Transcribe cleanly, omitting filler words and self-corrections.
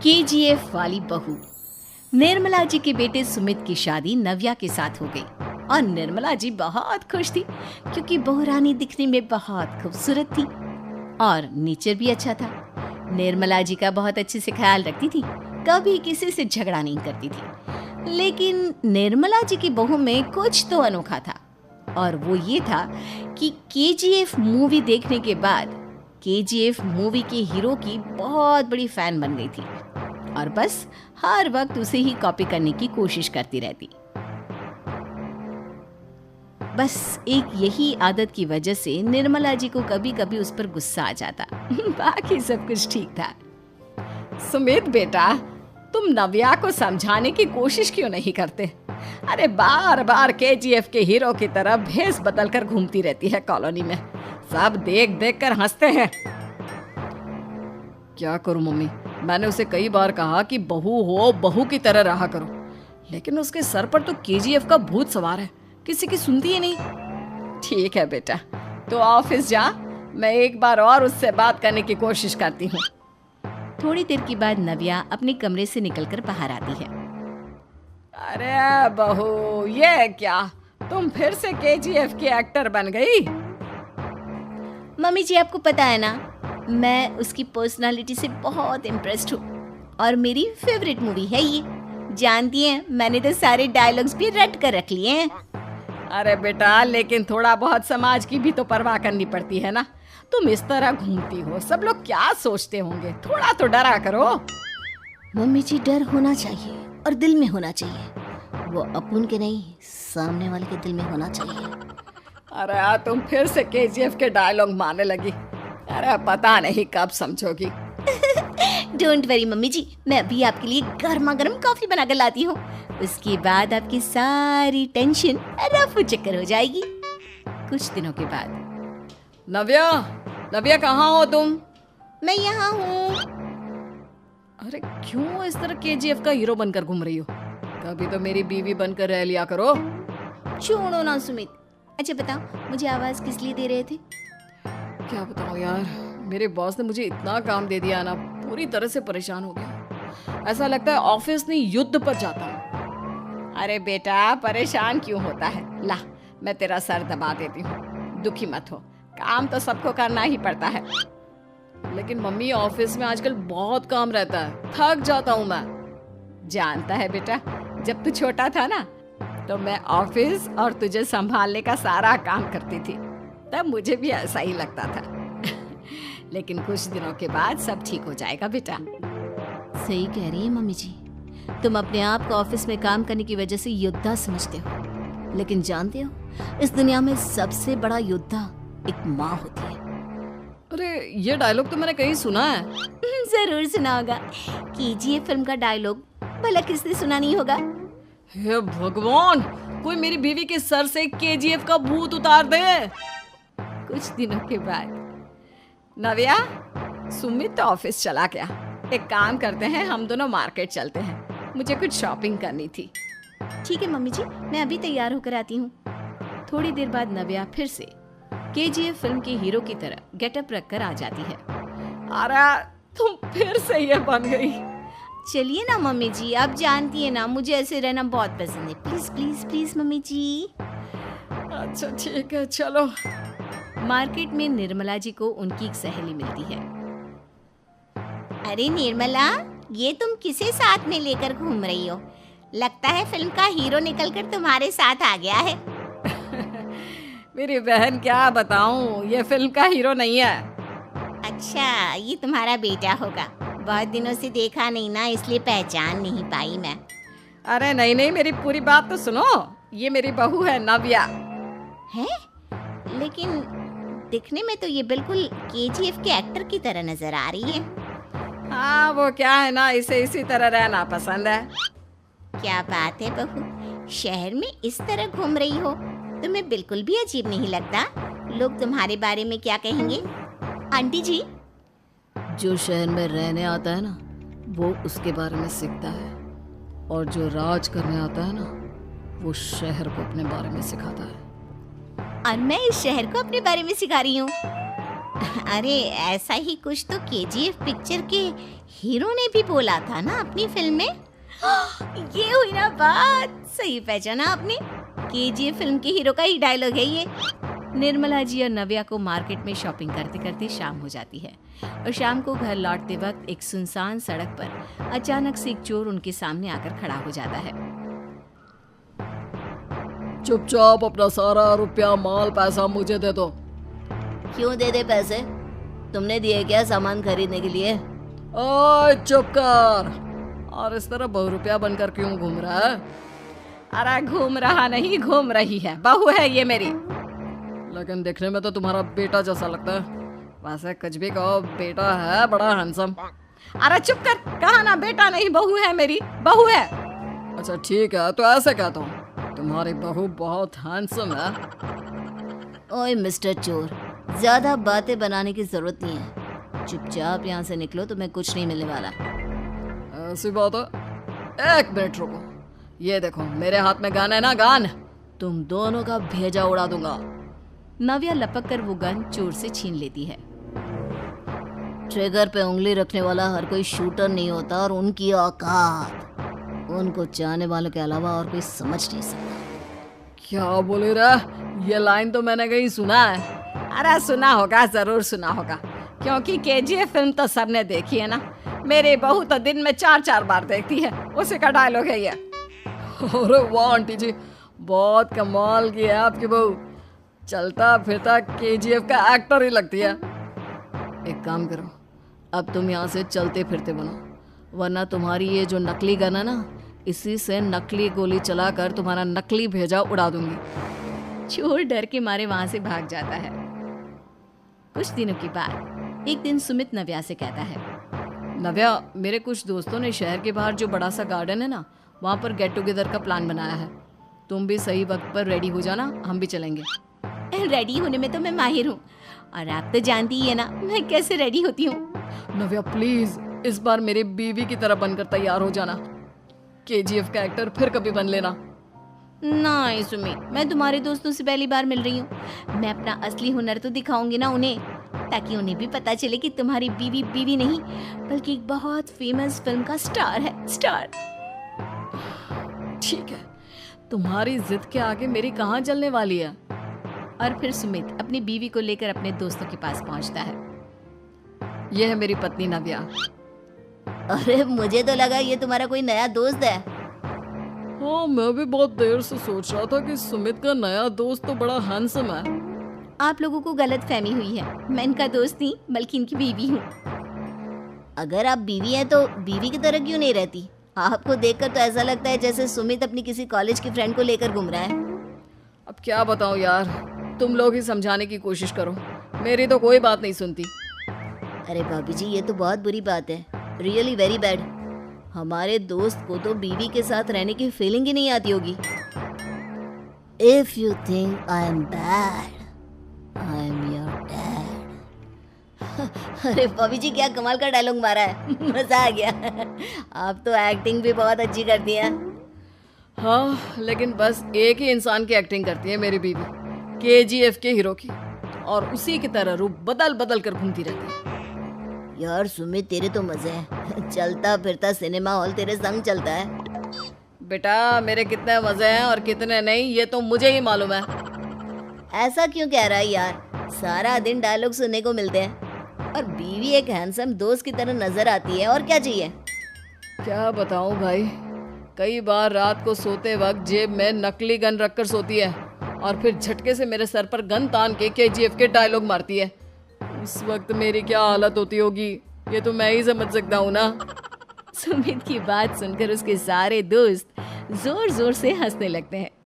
KGF वाली बहू। निर्मला जी के बेटे सुमित की शादी नव्या के साथ हो गई और निर्मला जी बहुत खुश थी क्योंकि बहू रानी दिखने में बहुत खूबसूरत थी और नेचर भी अच्छा था। निर्मला जी का बहुत अच्छे से ख्याल रखती थी, कभी किसी से झगड़ा नहीं करती थी। लेकिन निर्मला जी की बहू में कुछ तो अनोखा था और वो ये था कि केजीएफ मूवी देखने के बाद केजीएफ मूवी के हीरो की बहुत बड़ी फैन बन गई थी और बस हर वक्त उसे ही कॉपी करने की कोशिश करती रहती। बस एक यही आदत की वजह से निर्मला जी को कभी कभी उस पर गुस्सा आ जाता। बाकी सब कुछ ठीक था। सुमित बेटा, तुम नव्या को समझाने की कोशिश क्यों नहीं करते? अरे बार बार केजीएफ के हीरो की तरह भेस बदल कर घूमती रहती है कॉलोनी में। सब देख देख कर हंसते हैं। क्या करूं मम्मी, मैंने उसे कई बार कहा कि बहू हो, बहू की तरह रहा करो, लेकिन उसके सर पर तो केजीएफ का भूत सवार है, किसी की सुनती ही नहीं। ठीक है बेटा, तो ऑफिस जा, मैं एक बार और उससे बात करने की कोशिश करती हूँ। थोड़ी देर के बाद नव्या अपने कमरे से निकलकर बाहर आती है। अरे बहू, ये क्या, तुम फिर से केजीएफ की एक्टर बन गई? मम्मी जी, आपको पता है ना, मैं उसकी पर्सनालिटी से बहुत इम्प्रेस्ड हूँ और मेरी फेवरेट मूवी है ये। जानती हैं, मैंने तो सारे डायलॉग्स भी रट कर रख लिए हैं। अरे बेटा, लेकिन थोड़ा बहुत समाज की भी तो परवाह करनी पड़ती है ना। तुम इस तरह घूमती हो, सब लोग क्या सोचते होंगे, थोड़ा तो डरा करो। मम्मी जी, डर होना चाहिए और दिल में होना चाहिए, वो अपन के नहीं, सामने वाले के दिल में होना चाहिए। अरे तुम फिर से केजीएफ के डायलॉग मारने लगी। अरे पता नहीं कब समझोगी। डोंट वरी मम्मी जी, मैं अभी आपके लिए गर्मा गर्म कॉफी बना कर लाती हूँ। उसके बाद आपकी सारी टेंशन रफू चक्कर हो जाएगी। कुछ दिनों के बाद। नव्या, नव्या कहाँ हो तुम? मैं यहाँ हूँ। अरे क्यों इस तरह केजीएफ का हीरो बनकर घूम रही हो? कभी तो मेरी बीवी बनकर रह लिया करो। छोड़ो ना सुमित। अच्छा बताओ, मुझे आवाज किस लिए दे रहे थे? क्या बताऊं यार, मेरे बॉस ने मुझे इतना काम दे दिया ना, पूरी तरह से परेशान हो गया। ऐसा लगता है ऑफिस नहीं, युद्ध पर जाता हूँ। अरे बेटा, परेशान क्यों होता है? ला, मैं तेरा सर दबा देती हूँ, दुखी मत हो। काम तो सबको करना ही पड़ता है। लेकिन मम्मी, ऑफिस में आजकल बहुत काम रहता है, थक जाता हूँ मैं। जानता है बेटा, जब तू छोटा था ना, तो मैं ऑफिस और तुझे संभालने का सारा काम करती थी, तब मुझे भी ऐसा ही लगता था। लेकिन कुछ दिनों के बाद सब ठीक हो जाएगा बेटा। सही कह रही है मम्मी जी, तुम अपने आप को ऑफिस में काम करने की वजह से योद्धा समझते हो, लेकिन जानते हो, इस दुनिया में सबसे बड़ा योद्धा एक माँ होती है। अरे ये डायलॉग तो मैंने कहीं सुना है। जरूर सुना होगा, केजीएफ फिल्म का डायलॉग, भला किसने सुना नहीं होगा? हे भगवान, कोई मेरी बीवी के सर से केजीएफ का भूत उतार दे। कुछ दिनों के बाद। नव्या, सुमित तो ऑफिस चला गया। एक काम करते हैं, हम दोनों मार्केट चलते हैं, मुझे कुछ शॉपिंग करनी थी। ठीक है मम्मी जी, मैं अभी तैयार होकर आती हूँ। थोड़ी देर बाद नव्या फिर से केजीएफ फिल्म के हीरो की तरह गेटअप रखकर आ जाती है। अरे तुम फिर से ये बन गई। चलिए ना मम्मी जी, आप जानती है ना, मुझे ऐसे रहना बहुत पसंद है। प्लीज प्लीज प्लीज मम्मी जी। अच्छा ठीक है, चलो। मार्केट में निर्मला जी को उनकी एक सहेली मिलती है। अरे निर्मला, ये तुम किसे साथ में लेकर घूम रही हो? लगता है फिल्म का हीरो निकलकर तुम्हारे साथ आ गया है। मेरी बहन, क्या बताऊं, ये फिल्म का हीरो नहीं है। अच्छा, ये तुम्हारा बेटा होगा। बहुत दिनों से देखा नहीं ना, इसलिए पहचान नहीं पाई मैं। अरे नहीं नहीं, मेरी पूरी बात तो सुनो। ये मेरी बहू है नव्या। है? लेकिन दिखने में तो ये बिल्कुल केजीएफ के एक्टर की तरह नजर आ रही है। हाँ, वो क्या है ना, इसे इसी तरह रहना पसंद है। क्या बात है बहू, शहर में इस तरह घूम रही हो, तुम्हें बिल्कुल भी अजीब नहीं लगता? लोग तुम्हारे बारे में क्या कहेंगे? आंटी जी, जो शहर में रहने आता है ना, वो उसके बारे में सीखता है, और जो राज करने आता है ना, वो शहर को अपने बारे में सिखाता है। और मैं इस शहर को अपने बारे में सिखा रही हूँ। अरे ऐसा ही कुछ तो केजीएफ पिक्चर के हीरो ने भी बोला था ना अपनी फिल्म में। ये हुई ना बात, सही पहचाना आपने। केजीएफ फिल्म के हीरो का ही डायलॉग है ये। निर्मला जी और नव्या को मार्केट में शॉपिंग करते करते शाम हो जाती है और शाम को घर लौटते वक्त एक सुनसान सड़क पर अचानक से एक चोर उनके सामने आकर खड़ा हो जाता है। चुपचाप अपना सारा रुपया माल पैसा मुझे दे दो। क्यों दे दे पैसे? तुमने दिए क्या सामान खरीदने के लिए? ओए चुप कर। और इस तरह बहुरुपया बनकर क्यों घूम रहा है? अरे घूम रहा नहीं, घूम रही है, बहू है ये मेरी। लेकिन देखने में तो तुम्हारा बेटा जैसा लगता है। वैसे कुछ भी कहो, बेटा है बड़ा हैंडसम। अरे चुप कर, कहा ना बेटा नहीं, बहू है मेरी, बहू है। अच्छा ठीक है, तो ऐसे कहता हूँ, तुम्हारी बहू बहुत हैंडसम है। ओए मिस्टर चोर, ज्यादा बातें बनाने की जरूरत नहीं है। चुपचाप यहाँ से निकलो, तुम्हें कुछ नहीं मिलने वाला। ऐसी बात है। एक मिनट रुको, ये देखो मेरे हाथ में गन है ना, गन। तुम दोनों का भेजा उड़ा दूंगा। नव्या लपक कर वो गन चोर से छीन लेती है। ट्रिगर पे उंगली रखने वाला हर कोई शूटर नहीं होता, और उनकी औकात उनको चाहने वालों के अलावा और कोई समझ नहीं सकता। क्या बोले रे? ये लाइन तो मैंने कहीं सुना है। अरे सुना होगा, जरूर सुना होगा, क्योंकि केजीएफ फिल्म तो सबने देखी है ना। मेरी बहू तो दिन में 4-4 बार देखती है, उसी का डायलॉग है ये। अरे वाह आंटी जी, बहुत कमाल की है आपकी बहू। चलता फिरता केजीएफ का एक्टर ही लगती है। एक काम करो, अब तुम यहाँ से चलते फिरते बनो, वरना तुम्हारी ये जो नकली गन है ना, इसी से नकली गोली चलाकर तुम्हारा नकली भेजा उड़ा दूंगी। चोर डर के मारे वहां से भाग जाता है। कुछ दिनों के बाद एक दिन सुमित नव्या से कहता है, नव्या, मेरे कुछ दोस्तों ने शहर के बाहर जो बड़ा सा गार्डन है ना, वहाँ पर गेट टुगेदर का प्लान बनाया है। तुम भी सही वक्त पर रेडी हो जाना, हम भी चलेंगे। रेडी होने में तो मैं माहिर हूँ, और आप तो जानती ही है ना मैं कैसे रेडी होती हूँ। नव्या प्लीज, इस बार मेरी बीवी की तरह बनकर तैयार हो जाना। केजीएफ का एक्टर फिर कभी बन लेना। नहीं सुमी, मैं तुम्हारे दोस्तों से पहली बार मिल रही हूँ। मैं अपना असली हुनर तो दिखाऊंगी ना उन्हें, ताकि उन्हें भी पता चले कि तुम्हारी बीवी बीवी नहीं, बल्कि एक बहुत फेमस फिल्म का स्टार है, स्टार। ठीक है, तुम्हारी जिद के आगे मेरी कहाँ जलने वाली है। और फिर सुमित अपनी बीवी को लेकर अपने दोस्तों के पास पहुंचता है। यह है मेरी पत्नी नव्या। अरे मुझे तो लगा ये तुम्हारा कोई नया दोस्त है। हाँ, मैं भी बहुत देर से सोच रहा था कि सुमित का नया दोस्त तो बड़ा हैंडसम है। आप लोगों को गलत फहमी हुई है, मैं इनका दोस्त नहीं बल्कि इनकी बीवी हूँ। अगर आप बीवी हैं तो बीवी की तरह क्यों नहीं रहती? आपको देखकर तो ऐसा लगता है जैसे सुमित अपनी किसी कॉलेज की फ्रेंड को लेकर घूम रहा है। अब क्या बताऊँ यार, तुम लोग ही समझाने की कोशिश करो, मेरी तो कोई बात नहीं सुनती। अरे भाभी जी, ये तो बहुत बुरी बात है, रियली वेरी बैड। हमारे दोस्त को तो बीवी के साथ रहने की फीलिंग ही नहीं आती होगी। If you think I am bad, I am your dad. अरे भाभी जी, क्या कमाल का डायलॉग मारा है, मजा आ गया। आप तो एक्टिंग भी बहुत अच्छी करती हैं। हाँ, लेकिन बस एक ही इंसान की एक्टिंग करती है मेरी बीवी, केजीएफ के हीरो की, और उसी की तरह रूप बदल बदल कर घूमती रहती है। यार सुमित, तेरे तो मजे हैं, चलता फिरता सिनेमा हॉल तेरे संग चलता है। बेटा, मेरे कितने मजे हैं और कितने नहीं ये तो मुझे ही मालूम है। ऐसा क्यों कह रहा है यार? सारा दिन डायलॉग सुनने को मिलते हैं, और बीवी एक हैंडसम दोस्त की तरह नजर आती है, और क्या चाहिए? क्या बताऊं भाई, कई बार रात को सोते वक्त जेब में नकली गन रखकर सोती है, और फिर झटके से मेरे सर पर गन तान के केजीएफ के डायलॉग मारती है। उस वक्त मेरी क्या हालत होती होगी, ये तो मैं ही समझ सकता हूँ ना। सुमित की बात सुनकर उसके सारे दोस्त जोर जोर से हंसने लगते हैं।